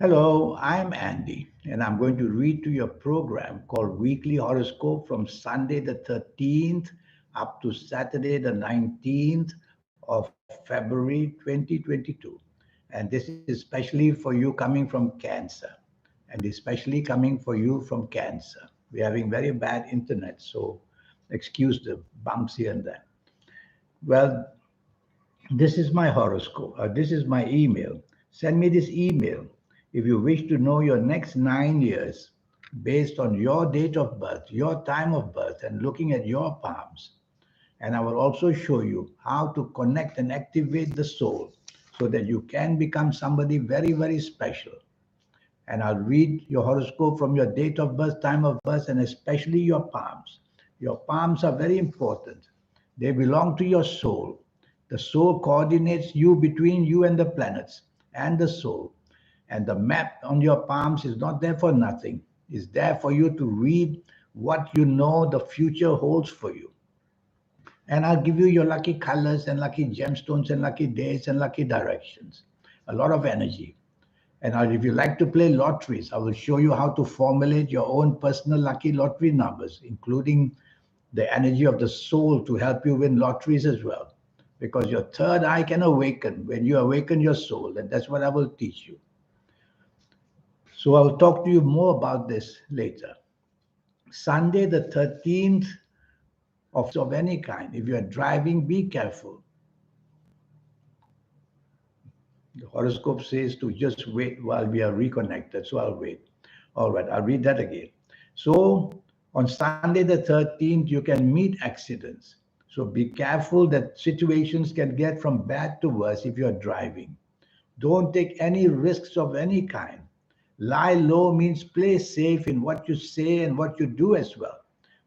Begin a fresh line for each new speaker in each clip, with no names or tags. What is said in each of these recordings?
Hello, I'm Andy, and I'm going to read to your program called Weekly Horoscope from Sunday the 13th up to Saturday the 19th of February 2022. And this is especially for you coming from Cancer, and especially coming for you from Cancer. We're having very bad internet, so excuse the bumps here and there. Well, this is my horoscope. This is my email. Send me this email if you wish to know your next 9 years based on your date of birth, your time of birth, and looking at your palms. And I will also show you how to connect and activate the soul so that you can become somebody very, very special. And I'll read your horoscope from your date of birth, time of birth, and especially your palms. Your palms are very important. They belong to your soul. The soul coordinates you between you and the planets and the soul. And the map on your palms is not there for nothing. It's there for you to read what you know the future holds for you. And I'll give you your lucky colors and lucky gemstones and lucky days and lucky directions. A lot of energy. And if you like to play lotteries, I will show you how to formulate your own personal lucky lottery numbers, including the energy of the soul to help you win lotteries as well. Because your third eye can awaken when you awaken your soul, and that's what I will teach you. So I will talk to you more about this later. Sunday, the 13th of any kind. If you are driving, be careful. The horoscope says to just wait while we are reconnected, so I'll wait. All right, I'll read that again. So on Sunday the 13th, you can meet accidents. So be careful that situations can get from bad to worse if you're driving. Don't take any risks of any kind. Lie low means play safe in what you say and what you do as well,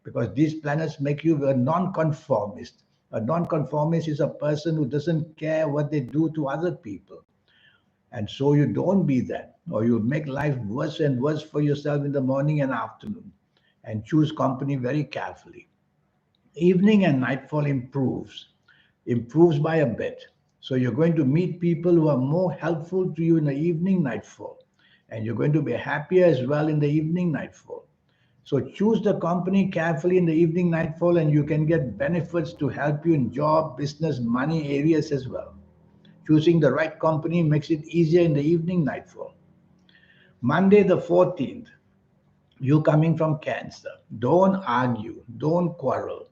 because these planets make you a nonconformist. A nonconformist is a person who doesn't care what they do to other people. And so you don't be that, or you make life worse and worse for yourself in the morning and afternoon. And choose company very carefully. Evening and nightfall improves by a bit. So you're going to meet people who are more helpful to you in the evening nightfall. And you're going to be happier as well in the evening nightfall. So choose the company carefully in the evening nightfall, and you can get benefits to help you in job, business, money areas as well. Choosing the right company makes it easier in the evening nightfall. Monday the 14th, you coming from Cancer. Don't argue, don't quarrel,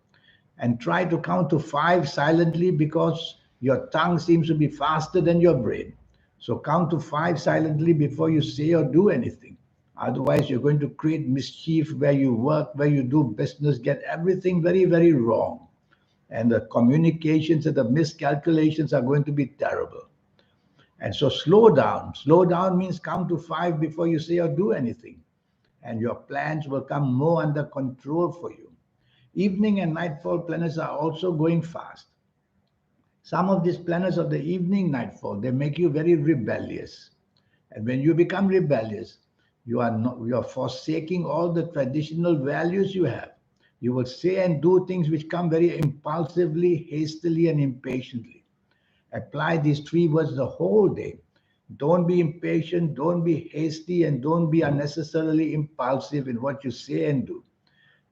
and try to count to five silently because your tongue seems to be faster than your brain. So count to five silently before you say or do anything. Otherwise, you're going to create mischief where you work, where you do business, get everything very, very wrong. And the communications and the miscalculations are going to be terrible. And so slow down. Slow down means count to five before you say or do anything. And your plans will come more under control for you. Evening and nightfall planets are also going fast. Some of these planets of the evening nightfall, they make you very rebellious. And when you become rebellious, you are forsaking all the traditional values you have. You will say and do things which come very impulsively, hastily, and impatiently. Apply these three words the whole day. Don't be impatient, don't be hasty, and don't be unnecessarily impulsive in what you say and do.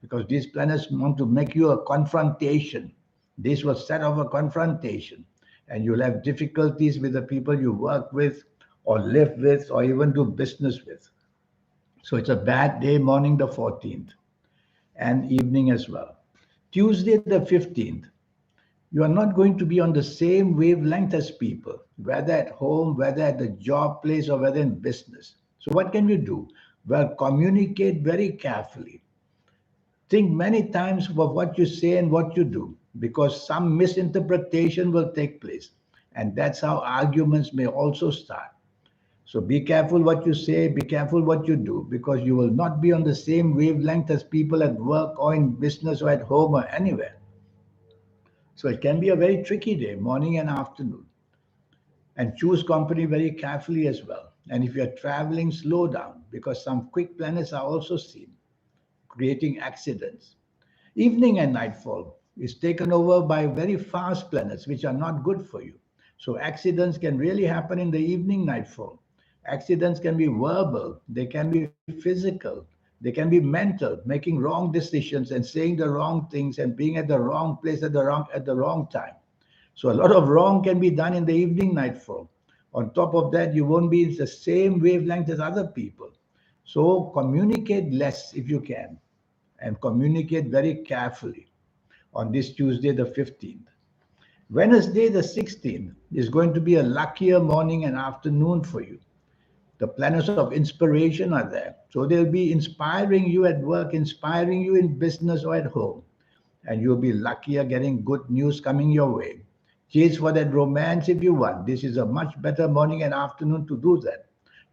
Because these planets want to make you a confrontation. This will set off a confrontation. And you'll have difficulties with the people you work with, or live with, or even do business with. So it's a bad day, morning the 14th, and evening as well. Tuesday the 15th, you are not going to be on the same wavelength as people, whether at home, whether at the job place, or whether in business. So, what can you do? Well, communicate very carefully. Think many times of what you say and what you do, because some misinterpretation will take place. And that's how arguments may also start. So, be careful what you say, be careful what you do, because you will not be on the same wavelength as people at work or in business or at home or anywhere. So it can be a very tricky day, morning and afternoon. And choose company very carefully as well. And if you're traveling, slow down because some quick planets are also seen, creating accidents. Evening and nightfall is taken over by very fast planets, which are not good for you. So accidents can really happen in the evening nightfall. Accidents can be verbal, they can be physical, they can be mental, making wrong decisions and saying the wrong things and being at the wrong place at the wrong time. So a lot of wrong can be done in the evening nightfall. On top of that, you won't be in the same wavelength as other people. So communicate less if you can, and communicate very carefully on this Tuesday, the 15th. Wednesday, the 16th, is going to be a luckier morning and afternoon for you. The planets of inspiration are there. So they'll be inspiring you at work, inspiring you in business or at home. And you'll be luckier getting good news coming your way. Chase for that romance if you want. This is a much better morning and afternoon to do that.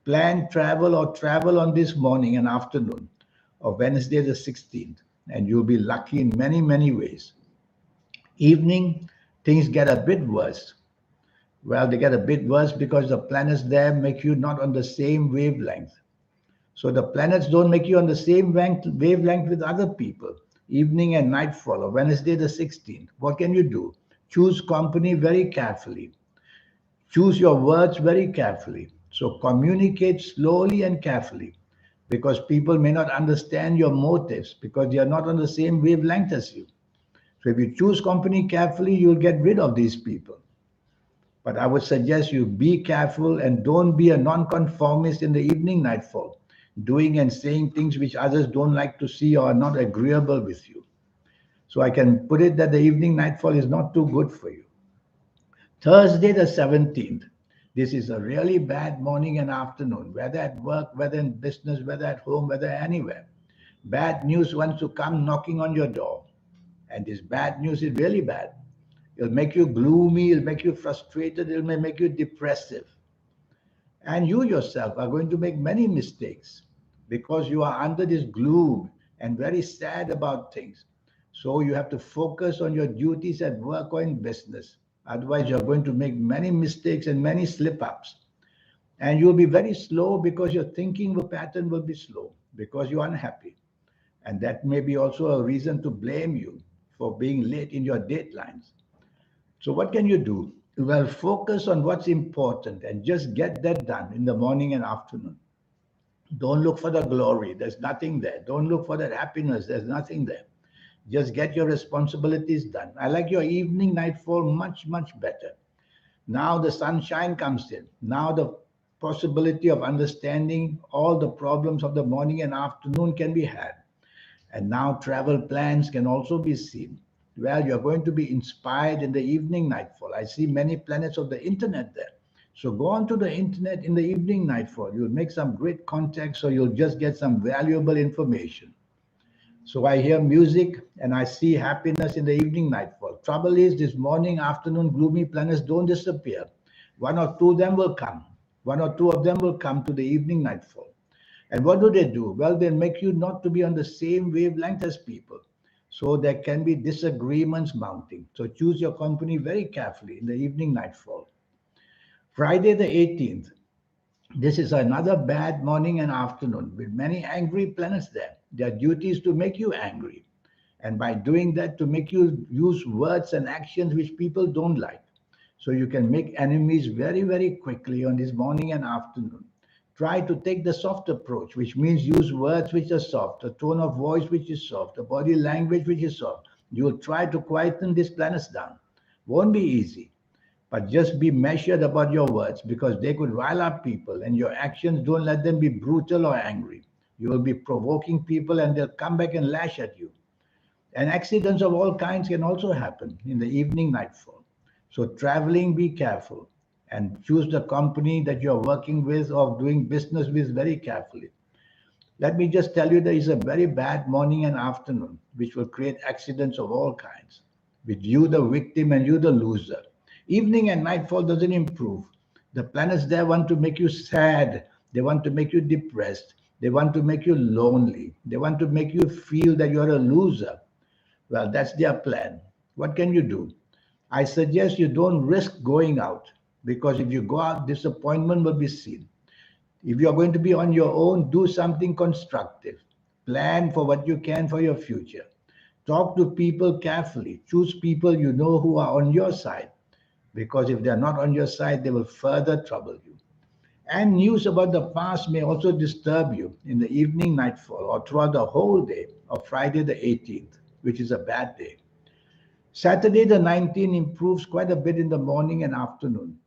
Plan travel or travel on this morning and afternoon of Wednesday the 16th. And you'll be lucky in many, many ways. Evening, things get a bit worse. Well, they get a bit worse because the planets there make you not on the same wavelength. So the planets don't make you on the same wavelength with other people. Evening and nightfall, or Wednesday the 16th. What can you do? Choose company very carefully. Choose your words very carefully. So communicate slowly and carefully because people may not understand your motives because they are not on the same wavelength as you. So if you choose company carefully, you'll get rid of these people. But I would suggest you be careful and don't be a nonconformist in the evening nightfall, doing and saying things which others don't like to see or are not agreeable with you. So I can put it that the evening nightfall is not too good for you. Thursday, the 17th. This is a really bad morning and afternoon, whether at work, whether in business, whether at home, whether anywhere. Bad news wants to come knocking on your door. And this bad news is really bad. It'll make you gloomy, it'll make you frustrated, it may make you depressive. And you yourself are going to make many mistakes because you are under this gloom and very sad about things. So you have to focus on your duties at work or in business. Otherwise, you're going to make many mistakes and many slip ups. And you'll be very slow because your thinking pattern will be slow because you're unhappy. And that may be also a reason to blame you for being late in your deadlines. So, what can you do? Well, focus on what's important and just get that done in the morning and afternoon. Don't look for the glory, there's nothing there. Don't look for that happiness, there's nothing there. Just get your responsibilities done. I like your evening nightfall much, much better. Now the sunshine comes in. Now the possibility of understanding all the problems of the morning and afternoon can be had. And now travel plans can also be seen. Well, you're going to be inspired in the evening nightfall. I see many planets of the internet there. So go on to the internet in the evening nightfall. You'll make some great contacts or you'll just get some valuable information. So I hear music and I see happiness in the evening nightfall. Trouble is, this morning, afternoon, gloomy planets don't disappear. One or two of them will come. One or two of them will come to the evening nightfall. And what do? Well, they make you not to be on the same wavelength as people. So there can be disagreements mounting. So choose your company very carefully in the evening nightfall. Friday the 18th. This is another bad morning and afternoon with many angry planets there. Their duty is to make you angry. And by doing that, to make you use words and actions which people don't like. So you can make enemies very, very quickly on this morning and afternoon. Try to take the soft approach, which means use words which are soft, a tone of voice which is soft, a body language which is soft. You'll try to quieten these planets down. Won't be easy, but just be measured about your words because they could rile up people, and your actions don't let them be brutal or angry. You will be provoking people and they'll come back and lash at you. And accidents of all kinds can also happen in the evening nightfall. So, traveling, be careful and choose the company that you're working with or doing business with very carefully. Let me just tell you there is a very bad morning and afternoon which will create accidents of all kinds, with you the victim and you the loser. Evening and nightfall doesn't improve. The planets there want to make you sad, they want to make you depressed, they want to make you lonely, they want to make you feel that you're a loser. Well, that's their plan. What can you do? I suggest you don't risk going out because if you go out, disappointment will be seen. If you're going to be on your own, do something constructive. Plan for what you can for your future. Talk to people carefully. Choose people you know who are on your side because if they're not on your side, they will further trouble you. And news about the past may also disturb you in the evening nightfall or throughout the whole day of Friday the 18th, which is a bad day. Saturday the 19th improves quite a bit in the morning and afternoon.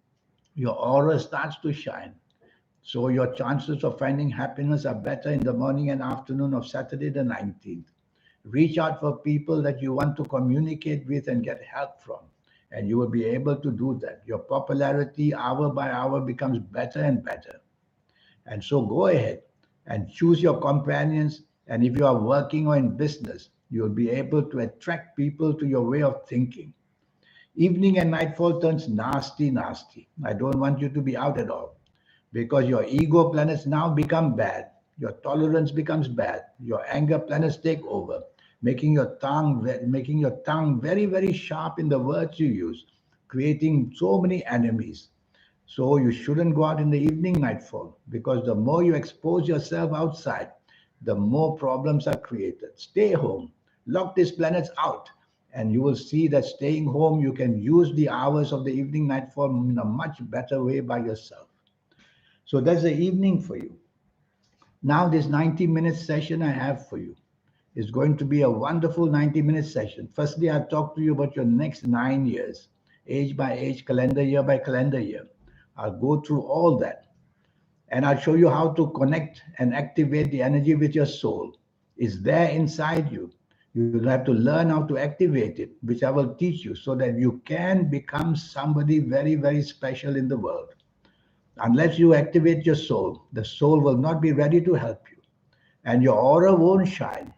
Your aura starts to shine. So your chances of finding happiness are better in the morning and afternoon of Saturday the 19th. Reach out for people that you want to communicate with and get help from. And you will be able to do that. Your popularity hour by hour becomes better and better. And so go ahead and choose your companions. And if you are working or in business, you'll be able to attract people to your way of thinking. Evening and nightfall turns nasty, nasty. I don't want you to be out at all because your ego planets now become bad. Your tolerance becomes bad. Your anger planets take over, making your tongue very, very sharp in the words you use, creating so many enemies. So you shouldn't go out in the evening nightfall because the more you expose yourself outside, the more problems are created. Stay home, lock these planets out, and you will see that staying home, you can use the hours of the evening nightfall in a much better way by yourself. So that's the evening for you. Now, this 90-minute session I have for you is going to be a wonderful 90-minute session. Firstly, I'll talk to you about your next 9 years, age by age, calendar year by calendar year. I'll go through all that and I'll show you how to connect and activate the energy with your soul. It's there inside you. You will have to learn how to activate it, which I will teach you so that you can become somebody very, very special in the world. Unless you activate your soul, the soul will not be ready to help you, and your aura won't shine,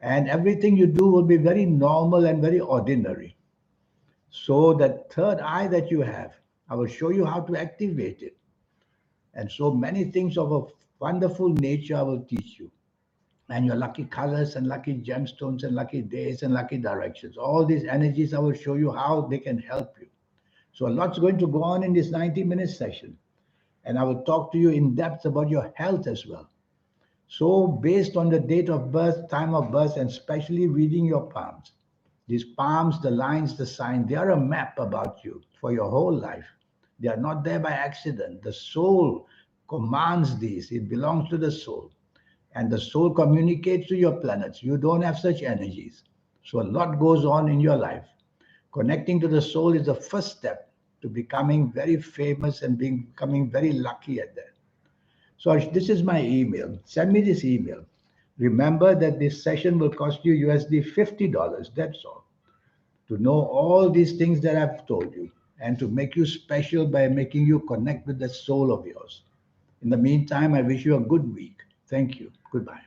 and everything you do will be very normal and very ordinary. So, that third eye that you have, I will show you how to activate it. And so many things of a wonderful nature I will teach you. And your lucky colors and lucky gemstones and lucky days and lucky directions. All these energies, I will show you how they can help you. So, a lot's going to go on in this 90-minute session. And I will talk to you in depth about your health as well. So, based on the date of birth, time of birth, and especially reading your palms, these palms, the lines, the sign, they are a map about you for your whole life. They are not there by accident. The soul commands these, it belongs to the soul. And the soul communicates to your planets. You don't have such energies. So, a lot goes on in your life. Connecting to the soul is the first step to becoming very famous and becoming very lucky at that. So this is my email. Send me this email. Remember that this session will cost you USD $50. That's all. To know all these things that I've told you and to make you special by making you connect with the soul of yours. In the meantime, I wish you a good week. Thank you. Goodbye.